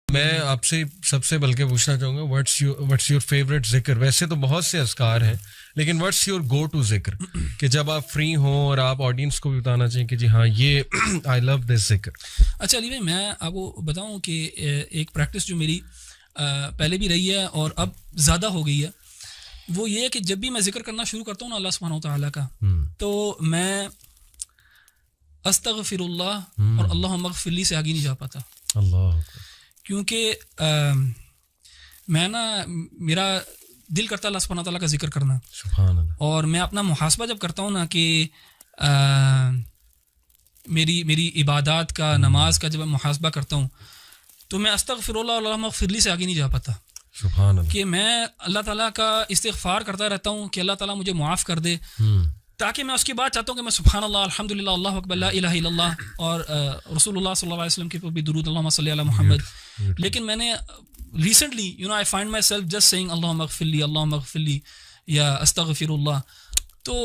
میں آپ سے سب سے بلکہ پوچھنا چاہوں گا واٹس یور فیوریٹ ذکر؟ ویسے تو بہت سے اذکار ہیں لیکن واٹس یور گو ٹو ذکر کہ جب آپ فری ہوں اور آپ آڈینس کو بھی بتانا چاہیں کہ جی ہاں یہ آئی لو دس ذکر. اچھا علی بھائی، میں آپ کو بتاؤں کہ ایک پریکٹس جو میری پہلے بھی رہی ہے اور اب زیادہ ہو گئی ہے، وہ یہ ہے کہ جب بھی میں ذکر کرنا شروع کرتا ہوں نا اللہ سبحانہ و تعالیٰ کا، تو میں استغفر اللہ اور اللہم اغفر لی سے آگے نہیں جا پاتا. اللہ، کیونکہ میں نا میرا دل کرتا ہے اللہ سبحانہ تعالیٰ کا ذکر کرنا. سبحان اللہ. اور میں اپنا محاسبہ جب کرتا ہوں نا کہ میری عبادات کا، نماز کا جب میں محاسبہ کرتا ہوں تو میں استغفر اللہ اور اللہم اغفر لی سے آگے نہیں جا پاتا. سبحان اللہ. کہ میں اللہ تعالیٰ کا استغفار کرتا رہتا ہوں کہ اللہ تعالیٰ مجھے معاف کر دے، تاکہ میں اس کے بعد چاہتا ہوں کہ میں سبحان اللہ، الحمدللہ، اللہ اکبر، لا الہ الا اللہ، اور رسول اللہ صلی اللہ علیہ وسلم کے اوپر بھی درود، اللہم صلی علی محمد. لیکن میں نے recently I find myself just saying اللہم اغفر لی، اللہم اغفر لی یا استغفر اللہ. تو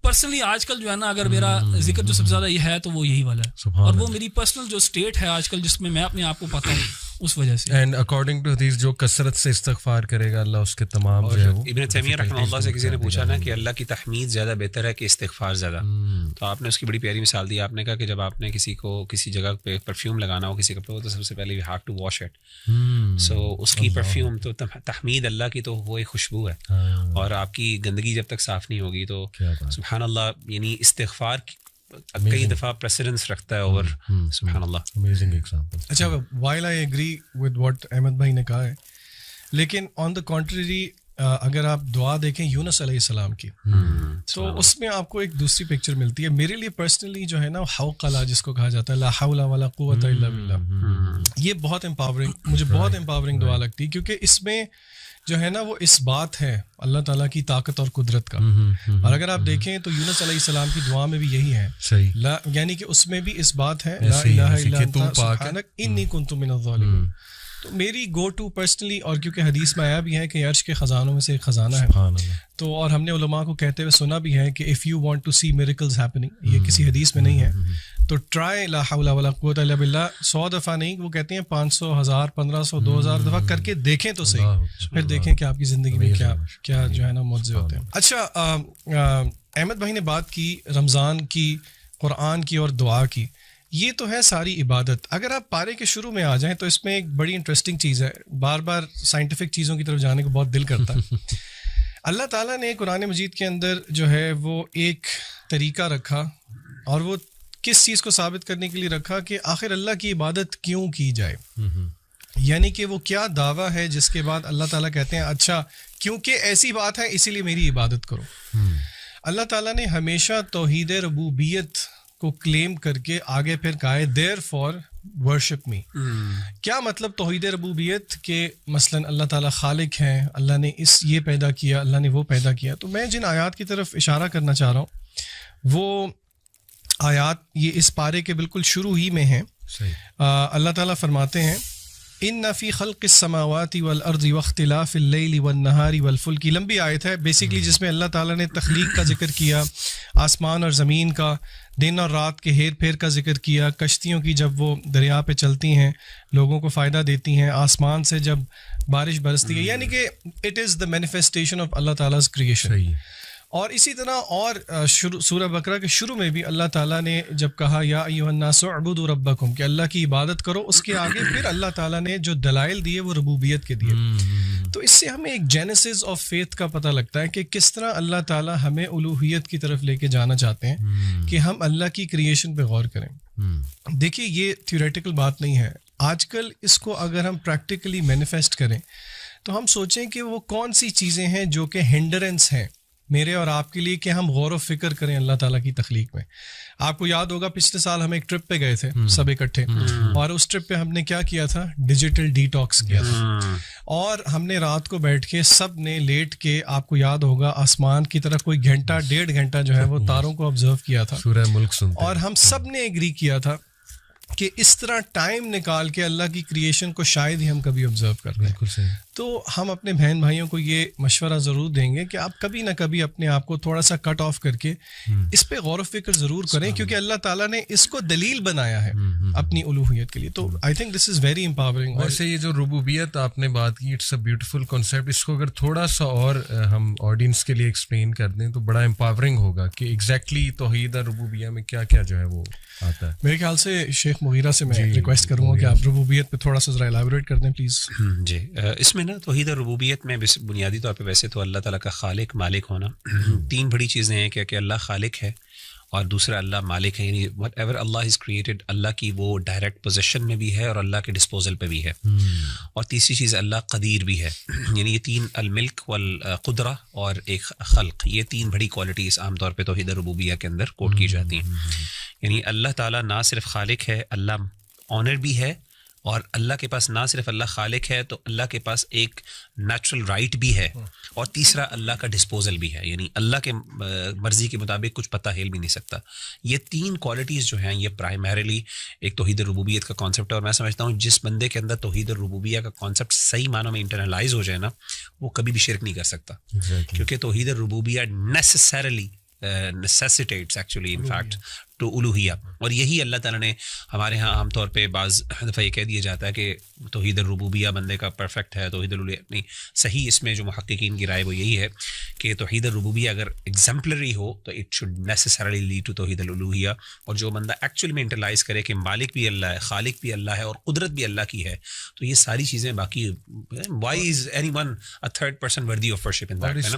پرسنلی آج کل جو ہے نا، اگر میرا ذکر جو سب سے زیادہ یہ ہے تو وہ یہی والا ہے، اور وہ میری پرسنل جو اسٹیٹ ہے آج کل جس میں میں اپنے آپ کو پاتا ہوں اس وجہ سے. اینڈ اکارڈنگ ٹو حدیث جو کثرت سے استغفار کرے گا اللہ اس کے تمام جو ہے وہ. ابن تیمیہ رحمہ اللہ سے کسی نے پوچھا نا کہ اللہ کی تحمید زیادہ بہتر ہے کہ استغفار زیادہ، تو آپ نے اس کی بڑی پیاری مثال دی. آپ نے کہا کہ جب آپ نے کسی کو کسی جگہ پہ پرفیوم لگانا ہو کسی کپڑے کو، تو سب سے پہلے you have to wash it. So اس کی پرفیوم تو تحمید اللہ کی تو وہ ایک خوشبو ہے، اور آپ کی گندگی جب تک صاف نہیں ہوگی تو سبحان اللہ، یعنی استغفار کئی دفعہ پریسیڈنس رکھتا ہے اوور سبحان اللہ. Amazing example. اچھا، while I agree with what Ahmed بھائی نے کہا ہے، لیکن آن دا کنٹریری اگر آپ دعا دیکھیں یونس علیہ السلام کی، تو اس میں آپ کو ایک دوسری پکچر ملتی ہے. میرے لیے پرسنلی جو ہے نا، حوقلہ جس کو کہا جاتا ہے، لا حول ولا قوت الا باللہ، یہ بہت امپاورنگ، مجھے بہت امپاورنگ دعا لگتی ہے، کیونکہ اس میں جو ہے نا وہ اس بات ہے اللہ تعالیٰ کی طاقت اور قدرت کا. اور اگر آپ دیکھیں تو یونس علیہ السلام کی دعا میں بھی یہی ہے، یعنی کہ اس میں بھی اس بات ہے لا الہ الا انت سبحانک انی کنت من الظالمین. تو میری گو ٹو پرسنلی، اور کیونکہ حدیث میں آیا بھی ہے کہ عرش کے خزانوں میں سے ایک خزانہ ہے، تو اور ہم نے علماء کو کہتے ہوئے سنا بھی ہے کہ if you want to see miracles happening, یہ کسی حدیث میں نہیں ہے، تو ٹرائی لا حول ولا قوت الا باللہ 100 دفعہ نہیں، وہ کہتے ہیں 500، 1000، 1500، 2000 دفعہ کر کے دیکھیں تو صحیح، پھر دیکھیں کہ آپ کی زندگی میں کیا جو ہے نا معجزے ہوتے ہیں. اچھا، احمد بھائی نے بات کی رمضان کی، قرآن کی اور دعا کی، یہ تو ہے ساری عبادت. اگر آپ پارے کے شروع میں آ جائیں تو اس میں ایک بڑی انٹرسٹنگ چیز ہے، بار بار سائنٹیفک چیزوں کی طرف جانے کو بہت دل کرتا ہے. اللہ تعالیٰ نے قرآن مجید کے اندر جو ہے وہ ایک طریقہ رکھا، اور وہ کس چیز کو ثابت کرنے کے لیے رکھا کہ آخر اللہ کی عبادت کیوں کی جائے. یعنی کہ وہ کیا دعویٰ ہے جس کے بعد اللہ تعالیٰ کہتے ہیں اچھا کیونکہ ایسی بات ہے اسی لیے میری عبادت کرو. اللہ تعالیٰ نے ہمیشہ توحید ربوبیت کو کلیم کر کے آگے پھر کہا ہے دیر فار ورشپ می. کیا مطلب توحید ربوبیت؟ کہ مثلاً اللہ تعالیٰ خالق ہیں، اللہ نے یہ پیدا کیا، اللہ نے وہ پیدا کیا. تو میں جن آیات کی طرف اشارہ کرنا چاہ رہا ہوں وہ آیات یہ اس پارے کے بالکل شروع ہی میں ہیں. اللہ تعالیٰ فرماتے ہیں ان فی خلق السماوات والارض واختلاف اللیل والنہار والفلک. لمبی آیت ہے بیسیکلی، جس میں اللہ تعالیٰ نے تخلیق کا ذکر کیا، آسمان اور زمین کا، دن اور رات کے ہیر پھیر کا ذکر کیا، کشتیوں کی جب وہ دریا پہ چلتی ہیں لوگوں کو فائدہ دیتی ہیں، آسمان سے جب بارش برستی ہے، یعنی کہ it is the manifestation of Allah تعالیٰ کریشن. اور اسی طرح اور سورہ بقرہ کے شروع میں بھی اللہ تعالیٰ نے جب کہا یا ایھا الناس اعبدوا ربکم، کہ اللہ کی عبادت کرو، اس کے آگے پھر اللہ تعالیٰ نے جو دلائل دیے وہ ربوبیت کے دیے. تو اس سے ہمیں ایک جینیسس آف فیتھ کا پتہ لگتا ہے کہ کس طرح اللہ تعالیٰ ہمیں الوہیت کی طرف لے کے جانا چاہتے ہیں کہ ہم اللہ کی کریشن پہ غور کریں. دیکھیے یہ تھیوریٹیکل بات نہیں ہے. آج کل اس کو اگر ہم پریکٹیکلی مینیفیسٹ کریں تو ہم سوچیں کہ وہ کون سی چیزیں ہیں جو کہ ہنڈرنس ہیں میرے اور آپ کے لیے کہ ہم غور و فکر کریں اللہ تعالیٰ کی تخلیق میں. آپ کو یاد ہوگا پچھلے سال ہم ایک ٹرپ پہ گئے تھے سب اکٹھے، اور اس ٹرپ پہ ہم نے کیا کیا تھا؟ ڈیجیٹل ڈی ٹاکس کیا تھا. اور ہم نے رات کو بیٹھ کے سب نے لیٹ کے، آپ کو یاد ہوگا آسمان کی طرف کوئی گھنٹہ 1.5 گھنٹہ جو ہے وہ تاروں کو آبزرو کیا تھا، سورہ ملک سنتے، اور ہم سب نے ایگری کیا تھا کہ اس طرح ٹائم نکال کے اللہ کی کریشن کو شاید ہی ہم کبھی آبزرو کرتے ہیں. بالکل صحیح. تو ہم اپنے بہن بھائیوں کو یہ مشورہ ضرور دیں گے کہ آپ کبھی نہ کبھی اپنے آپ کو تھوڑا سا کٹ آف کر کے اس پہ غور و فکر ضرور کریں, کیونکہ اللہ تعالیٰ نے اس کو دلیل بنایا ہے اپنی الوہیت کے لیے. تو I think this is very empowering. ویسے یہ جو ربوبیت آپ نے بات کی, اٹس اے بیوٹیفل کانسیپٹ. اس کو اگر تھوڑا سا اور ہم آڈینس کے لیے ایکسپلین کر دیں تو بڑا امپاورنگ ہوگا کہ ایگزیکٹلی توحید ربوبیہ میں کیا کیا جو ہے وہ آتا ہے. میرے خیال سے شیخ مغیرہ سے میں ریکویسٹ کروں گا کہ آپ ربوبیت پہ تھوڑا سا ذرا ایلیبریٹ کر دیں پلیز. جی, اس میں نا توحید ربوبیت میں بنیادی طور پہ ویسے تو اللہ تعالیٰ کا خالق مالک ہونا, تین بڑی چیزیں ہیں کہ اللہ خالق ہے اور دوسرا اللہ مالک ہے, یعنی whatever Allah is created Allah کی وہ ڈائریکٹ پوزیشن میں بھی ہے اور اللہ کے ڈسپوزل پہ بھی ہے, اور تیسری چیز اللہ قدیر بھی ہے. یعنی یہ تین, الملک والقدرہ اور ایک خلق, یہ تین بڑی کوالٹیز عام طور پہ توحید ربوبیہ کے اندر کوٹ کی جاتی ہیں. یعنی اللہ تعالیٰ نہ صرف خالق ہے, اللہ آنر بھی ہے, اور اللہ کے پاس نہ صرف اللہ خالق ہے تو اللہ کے پاس ایک نیچرل رائٹ بھی ہے, اور تیسرا اللہ کا ڈسپوزل بھی ہے, یعنی اللہ کے مرضی کے مطابق کچھ پتہ ہل بھی نہیں سکتا. یہ تین کوالٹیز جو ہیں یہ پرائمریلی ایک توحید ربوبیت کا کانسیپٹ ہے, اور میں سمجھتا ہوں جس بندے کے اندر توحید ربوبیہ کا کانسیپٹ صحیح معنوں میں انٹرنلائز ہو جائے نا, وہ کبھی بھی شرک نہیں کر سکتا, کیونکہ توحید ربوبیہ necessarily necessitates actually in fact to الوہیہ. اور یہی اللہ تعالیٰ نے ہمارے ہاں عام طور پہ بعض دفعہ یہ کہہ دیا جاتا ہے کہ توحید الربوبیہ بندے کا پرفیکٹ ہے, توحید الوہیہ نہیں. صحیح اس میں جو محققین کی رائے وہ یہی ہے کہ توحید الربوبیہ اگر ایگزمپلری ہو تو it should necessarily lead to توحید الالوہیہ, اور جو بندہ ایکچولی میں انٹرلائز کرے کہ مالک بھی اللہ ہے, خالق بھی اللہ ہے, اور قدرت بھی اللہ کی ہے, تو یہ ساری چیزیں باقی why is anyone a third person worthy of worship in that,